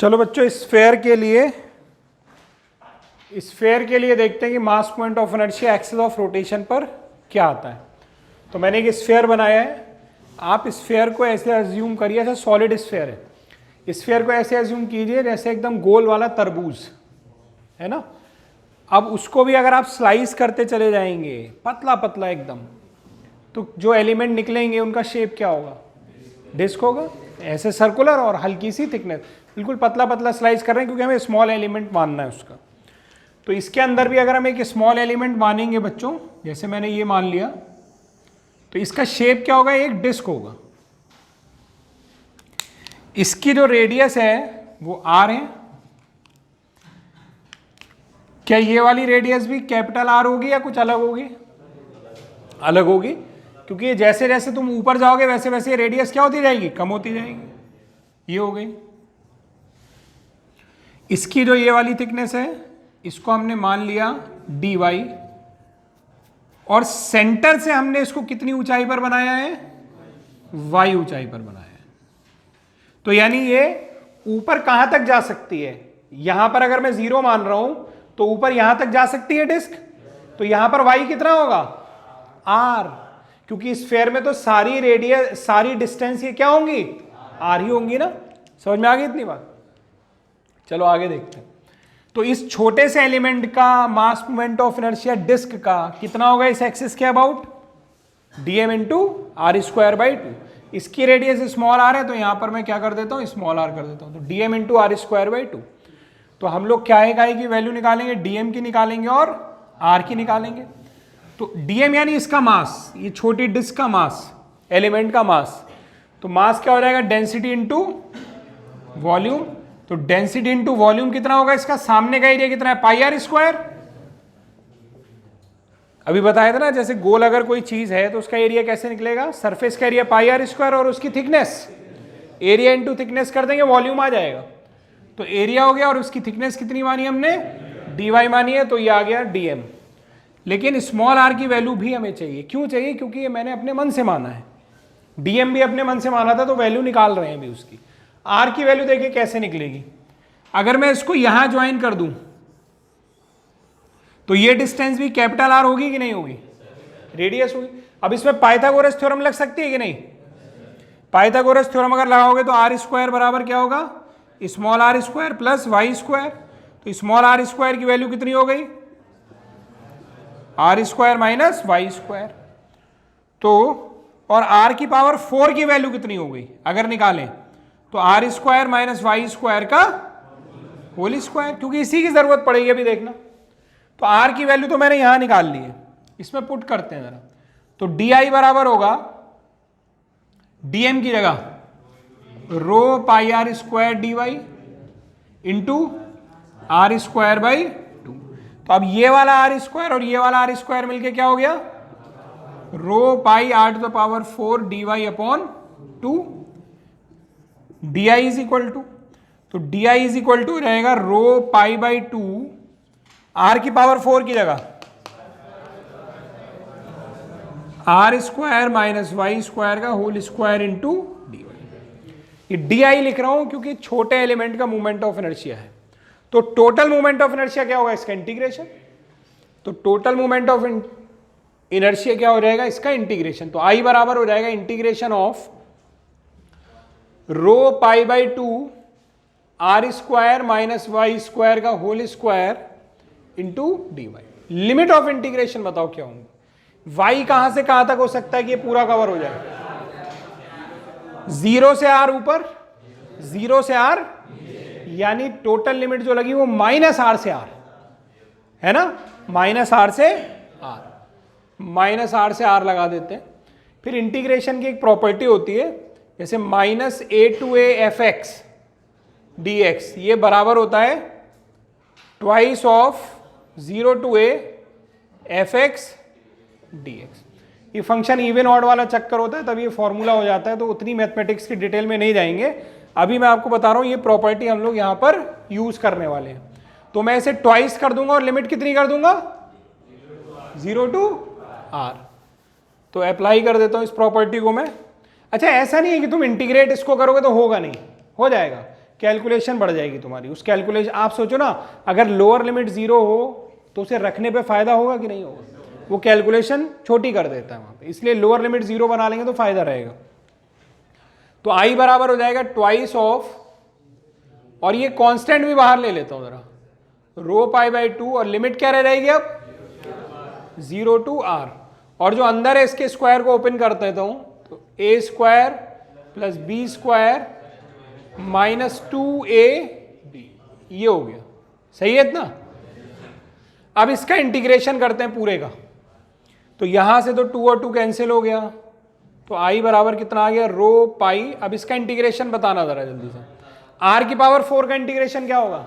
चलो बच्चों, स्फेयर के लिए देखते हैं कि मास moment of inertia axis of rotation पर क्या आता है। तो मैंने एक स्फेयर बनाया है। आप स्फेयर को ऐसे अज्यूम करिए, ऐसा सॉलिड स्फेयर है। स्फेयर को ऐसे अज्यूम कीजिए जैसे एकदम गोल वाला तरबूज है ना। अब उसको भी अगर आप स्लाइस करते चले जाएंगे पतला पतला एकदम, तो जो एलिमेंट निकलेंगे उनका शेप क्या होगा? डिस्क होगा, ऐसे सर्कुलर और हल्की सी थिकनेस, बिल्कुल पतला पतला स्लाइस कर रहे हैं क्योंकि हमें स्मॉल एलिमेंट मानना है उसका। तो इसके अंदर भी अगर हम एक स्मॉल एलिमेंट मानेंगे बच्चों, जैसे मैंने ये मान लिया, तो इसका शेप क्या होगा? एक डिस्क होगा। इसकी जो रेडियस है वो r है। क्या ये वाली रेडियस भी कैपिटल R होगी या कुछ अलग होगी? अलग होगी, क्योंकि जैसे जैसे तुम ऊपर जाओगे वैसे वैसे रेडियस क्या होती जाएगी? कम होती जाएगी। ये हो गई। इसकी जो ये वाली थिकनेस है इसको हमने मान लिया dy, और सेंटर से हमने इसको कितनी ऊंचाई पर बनाया है? y ऊंचाई पर बनाया है। तो यानी ये ऊपर कहां तक जा सकती है? यहां पर अगर मैं 0 मान रहा हूं तो ऊपर यहां तक जा सकती है डिस्क। तो यहां पर y कितना होगा? r, क्योंकि इस स्फेयर में तो सारी रेडियस, सारी डिस्टेंस ये क्या होंगी? r ही होंगी ना। समझ में आ गई इतनी बात? चलो आगे देखते हैं। तो इस छोटे से एलिमेंट का mass moment of inertia disc का कितना होगा इस एक्सिस के about? dm into r square by 2। इसकी रेडियस स्मॉल r है तो यहां पर मैं क्या कर देता हूं? स्मॉल r कर देता हूं। तो dm into r square by 2। तो हम लोग क्या है की वैल्यू निकालेंगे? dm की निकालेंगे और r की निकालेंगे। तो dm यानी इसका मास, ये छोटी डिस्क का मास, एलिमेंट का मास। तो मास क्या हो जाएगा? Density into volume. तो डेंसिटी इंटू वॉल्यूम कितना होगा इसका? सामने का एरिया कितना है? पाई आर स्क्वायर। अभी बताया था ना, जैसे गोल अगर कोई चीज है तो उसका एरिया कैसे निकलेगा? सरफेस का एरिया पाई आर स्क्वायर और उसकी थिकनेस, एरिया इंटू थिकनेस कर देंगे, वॉल्यूम आ जाएगा। तो एरिया हो गया और उसकी थिकनेस कितनी मानी हमने? dy मानी है, तो ये आ गया dm। लेकिन स्मॉल r की वैल्यू भी हमें चाहिए। क्यों चाहिए? क्योंकि ये मैंने अपने मन से माना है, dm भी अपने मन से माना था, तो वैल्यू निकाल रहे हैं अभी उसकी। r की वैल्यू देखिए कैसे निकलेगी। अगर मैं इसको यहां ज्वाइन कर दूं तो ये डिस्टेंस भी कैपिटल R होगी कि नहीं होगी? रेडियस होगी। अब इसमें पाइथागोरस थ्योरम लग सकती है कि नहीं? पाइथागोरस थ्योरम अगर लगाओगे तो r स्क्वायर बराबर क्या होगा? Small r square plus y square. तो स्मॉल r स्क्वायर की वैल्यू कितनी हो गई? r square minus y square. तो और r की पावर 4 की वैल्यू कितनी हो गई अगर निकालें? तो r square minus y square का होल स्क्वायर, क्योंकि इसी की जरूरत पड़ेगी अभी देखना। तो r की वैल्यू तो मैंने यहां निकाल ली है, इसमें पुट करते हैं जरा। तो डी बराबर होगा dm की जगह rho pi R square D Y into R square by 2। तो अब ये वाला आर स्क्वायर और ये वाला आर स्क्वायर मिलके क्या हो गया? Rho pi R to the power 4 D Y upon 2। D I is equal to, तो D I is equal to रहेगा रो पाई बाई 2 आर की पावर 4 की जगह R square minus Y square का whole square into D Y. ये D I लिख रहा हूं क्योंकि छोटे एलिमेंट का मूवमेंट ऑफ इनर्शिया है। तो टोटल मूवमेंट ऑफ इनर्शिया क्या होगा? इसका इंटीग्रेशन। तो टोटल मूवमेंट ऑफ इनर्शिया क्या हो जाएगा? इसका इंटीग्रेशन। तो आई बराबर हो जाएगा integration of rho pi by 2 R square minus Y square का whole square into D Y. Limit of integration बताओ क्या होंगे? y कहां से कहां तक हो सकता है कि ये पूरा कवर हो जाए? 0 से r ऊपर, 0 से r, यानी टोटल लिमिट जो लगी वो माइनस r से r है ना। माइनस r से r, माइनस r से r लगा देते हैं। फिर इंटीग्रेशन की एक प्रॉपर्टी होती है, जैसे minus a to a f x d x, ये बराबर होता है twice of 0 to a f x d x. ये फंक्शन इवन ऑड वाला चक्कर होता है, तब ये फॉर्मूला हो जाता है। तो उतनी मैथमेटिक्स की डिटेल में नहीं जाएंगे, अभी मैं आपको बता रहा हूं ये प्रॉपर्टी हम लोग यहां पर यूज करने वाले हैं। तो मैं इसे ट्वाइस कर दूंगा और लिमिट कितनी कर दूंगा? 0 टू r। तो अप्लाई कर देता हूं इस प्रॉपर्टी को मैं। अच्छा, ऐसा नहीं है कि तुम इंटीग्रेट इसको करोगे तो होगा नहीं, हो जाएगा। कैलकुलेशन बढ़ जाएगी तुम्हारी। उस कैलकुलेशन आप सोचो ना, अगर लोअर लिमिट 0 हो तो उसे रखने पे फायदा होगा कि नहीं होगा? वो कैलकुलेशन छोटी कर देता है वहां पे, इसलिए लोअर लिमिट 0 बना लेंगे तो फायदा रहेगा। तो i बराबर हो जाएगा ट्वाइस ऑफ, और ये कांस्टेंट भी बाहर ले लेता हूं जरा, रो पाई बाई 2, और लिमिट क्या रह जाएगी अब 0 टू r, और जो अंदर है इसके स्क्वायर को ओपन कर देता हूं, तो a square plus b square minus 2ab, ये हो गया। सही है इतना? अब इसका इंटीग्रेशन करते हैं पूरे का, तो यहां से तो 2 और 2 कैंसिल हो गया, तो i बराबर कितना आ गया रो पाई। अब इसका इंटीग्रेशन बताना जरा जल्दी से, r की पावर 4 का इंटीग्रेशन क्या होगा?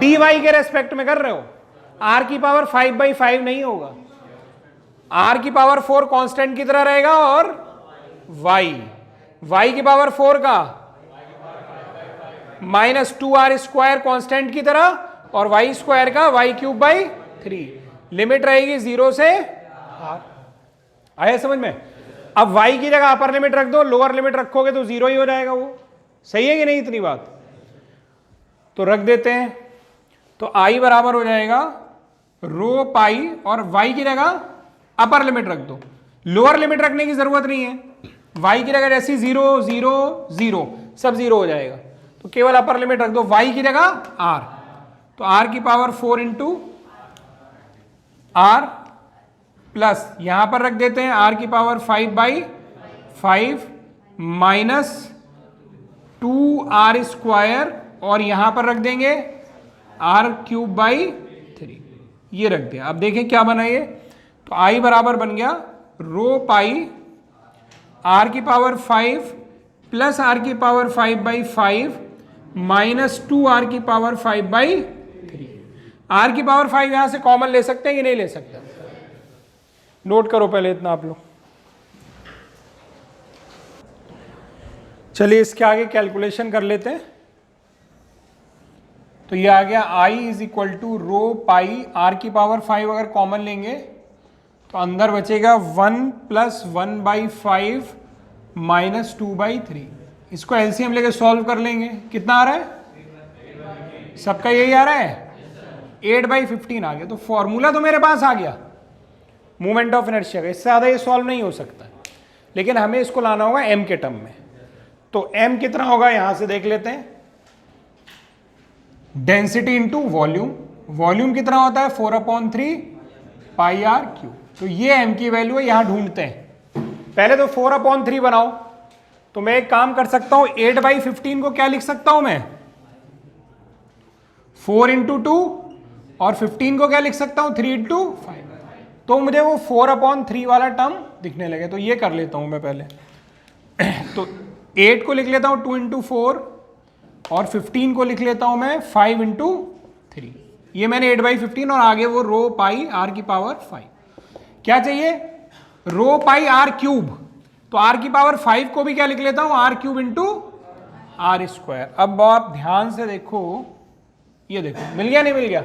dy के रेस्पेक्ट में कर रहे हो, r की पावर 5/5 नहीं होगा, r की पावर 4 कांस्टेंट की तरह रहेगा, और y की पावर 4 का माइनस 2r स्क्वायर कांस्टेंट की तरह, और y स्क्वायर का y³/3, लिमिट रहेगी 0 से r। आया समझ में? अब y की जगह अपर लिमिट रख दो, लोअर लिमिट रखोगे तो 0 ही हो जाएगा वो। सही है कि नहीं इतनी बात? तो रख देते हैं, तो i बराबर हो जाएगा रो पाई, और y की जगह अपर लिमिट रख दो, लोअर लिमिट रखने की जरूरत नहीं है, y की जगह जैसी 0 0 0 सब 0 हो जाएगा, तो केवल अपर लिमिट रख दो, y की जगह r, तो r की पावर 4 इंटू r प्लस यहां पर रख देते हैं r की पावर 5/5 माइनस 2r स्क्वायर, और यहां पर रख देंगे r³/3, ये रख दिया। अब देखें क्या बना ये, तो i बराबर बन गया रो पाई r की पावर 5 प्लस r की पावर 5/5 माइनस 2r की पावर 5/3। r की पावर 5 यहां से कॉमन ले सकते हैं कि नहीं ले सकते? नोट करो पहले इतना आप लोग। चलिए इसके आगे कैलकुलेशन कर लेते हैं। तो ये आ गया i is equal to rho pi, r की पावर 5 अगर कॉमन लेंगे तो अंदर बचेगा 1 प्लस 1/5 माइनस 2/3। इसको एलसीएम लेके सॉल्व कर लेंगे, कितना आ रहा है? सबका यही आ रहा है, 8/15 आ गया। तो फॉर्मूला तो मेरे पास आ गया मोमेंट ऑफ इनर्शिया का, इससे ज्यादा ये सॉल्व नहीं हो सकता, लेकिन हमें इसको लाना होगा m के टर्म में। तो m कितना होगा यहां से देख लेते हैं, डेंसिटी इंटू वॉल्यूम, वॉल्यूम कितना होता है 4/3 पाई r क्यूब, तो ये m की वैल्यू है, यहां ढूंढते हैं। पहले तो 4/3 बनाओ, तो मैं एक काम कर सकता हूं, 8/15 को क्या लिख सकता हूं मैं 4 इंटू 2, और 15 को क्या लिख सकता हूं 3 इंटू 5, तो मुझे वो 4/3 वाला टर्म दिखने लगे। तो ये कर लेता हूं मैं पहले, तो 8 को लिख लेता हूं 2 इंटू 4, और 15 को लिख लेता हूं मैं 5 इंटू 3, ये मैंने 8/15, और आगे वो रो पाई r की पावर 5। क्या चाहिए? रो पाई r क्यूब, तो r की पावर 5 को भी क्या लिख लेता हूं r³ इंटू r स्क्वायर। अब आप ध्यान से देखो, ये देखो मिल गया नहीं मिल गया,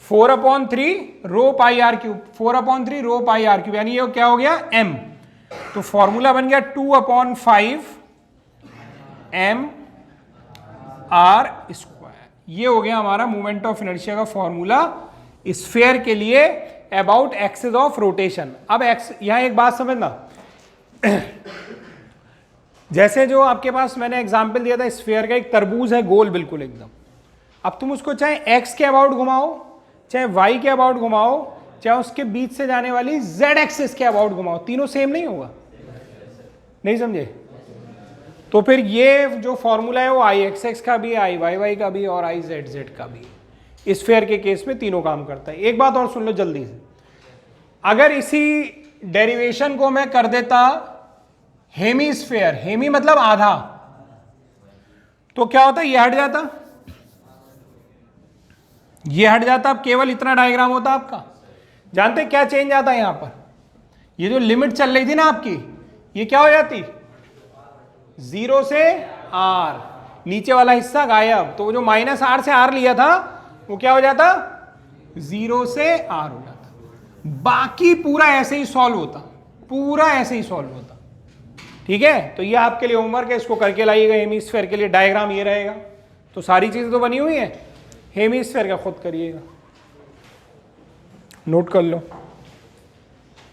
4/3 रो पाई r क्यूब, 4/3 रो पाई r क्यूब, यानी ये क्या हो गया m। तो फॉर्मूला बन गया 2/5 m r स्क्वायर। ये हो गया हमारा मोमेंट ऑफ इनर्शिया का फॉर्मूला स्फीयर के लिए अबाउट एक्सिस ऑफ रोटेशन। अब यहां एक बात समझना, जैसे जो आपके पास मैंने एग्जांपल दिया था स्फीयर का, एक तरबूज है गोल बिल्कुल एकदम, अब तुम उसको चाहे x के अबाउट घुमाओ, चाहे y के अबाउट घुमाओ, चाहे उसके बीच से जाने वाली z एक्सिस के अबाउट घुमाओ, तीनों सेम नहीं होगा। नहीं समझे? तो फिर ये जो फॉर्मूला है वो i(x(x) का भी, i(y(y) का भी, और i(z(z) का भी। स्फीयर के केस में तीनों काम करता है। एक बात और सुन लो जल्दी से, अगर इसी डेरिवेशन को मैं कर देता हेमीस्फीयर, हेमी मतलब आधा, तो क्या होता? ये हट जाता, ये हट जाता, अब केवल इतना डायग्राम होता आपका। जानते क्या चेंज आता है यहां पर? ये जो लिमिट चल रही थी ना आपकी, ये क्या हो जाती 0 से r, नीचे वाला हिस्सा गायब, तो वो जो -r से r लिया था वो क्या हो जाता 0 से r हो जाता। बाकी पूरा ऐसे ही सॉल्व होता, पूरा ऐसे ही सॉल्व होता। ठीक है, तो ये आपके लिए होमवर्क है, इसको करके लाइएगा। हेमीस्फेयर के लिए डायग्राम ये रहेगा। तो सारी चीजें तो बनी हुई है, हेमीस्फेयर का खुद करिएगा, नोट कर लो।